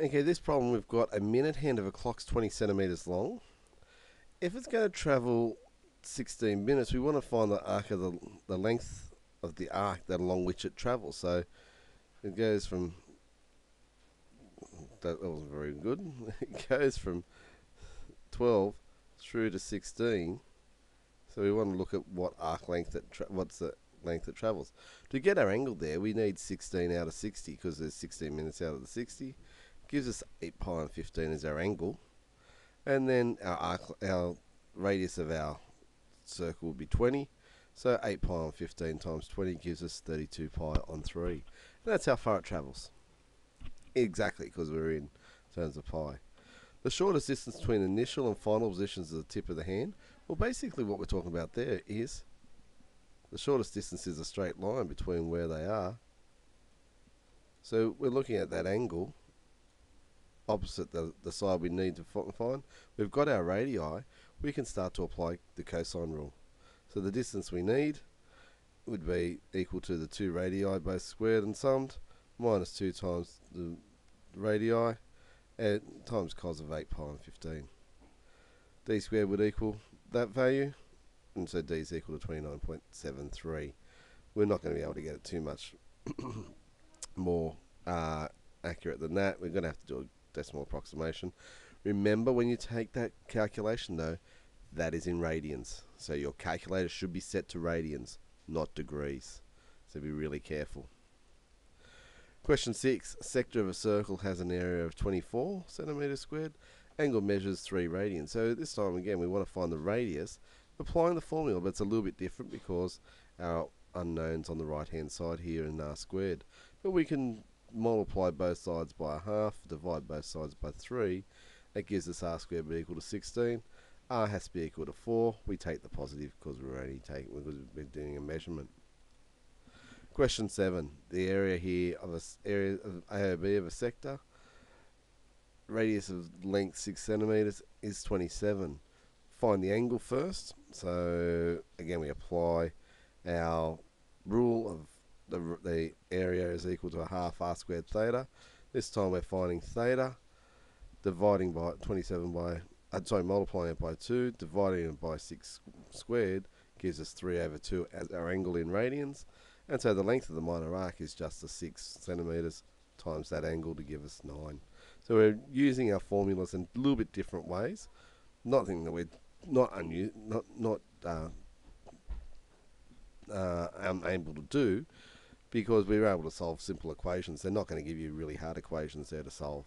Okay, this problem we've got a minute hand of a clock's 20 centimeters long. If it's going to travel 16 minutes, we want to find the arc of the length of the arc that along which it travels. So it goes from that wasn't very good. It goes from 12 through to 16. So we want to look at what arc length what's the length that travels. To get our angle there, we need 16 out of 60 because there's 16 minutes out of the 60. Gives us 8 pi and 15 as our angle. And then our radius of our circle would be 20. So 8 pi on 15 times 20 gives us 32 pi on 3. And that's how far it travels. Exactly, because we're in terms of pi. The shortest distance between initial and final positions of the tip of the hand. Well, basically what we're talking about there is the shortest distance is a straight line between where they are. So we're looking at that angle opposite the side we need to find. We've got our radii. We can start to apply the cosine rule. So the distance we need would be equal to the 2 radii both squared and summed, minus 2 times the radii, and times cos of 8 pi and 15. D squared would equal that value, and so D is equal to 29.73. We're not going to be able to get it too much more accurate than that. We're going to have to do a decimal approximation. Remember, when you take that calculation though, that is in radians. So your calculator should be set to radians, not degrees. So be really careful. Question 6. A sector of a circle has an area of 24 centimeters squared. Angle measures 3 radians. So this time again we want to find the radius, applying the formula, but it's a little bit different because our unknowns on the right hand side here in r squared. But we can multiply both sides by a half, divide both sides by 3. That gives us r squared equal to 16. R has to be equal to 4. We take the positive because we're doing a measurement. Question 7. The area here of area of AOB of a sector, radius of length 6 centimeters, is 27. Find the angle first. So again we apply our rule of the area is equal to a half r squared theta. This time we're finding theta, dividing by 27 by multiplying it by 2, dividing it by 6 squared gives us 3 over 2 as our angle in radians. And so the length of the minor arc is just the 6 centimeters times that angle to give us 9. So we're using our formulas in a little bit different ways. Nothing that we're not unable to do, because we were able to solve simple equations. They're not going to give you really hard equations there to solve.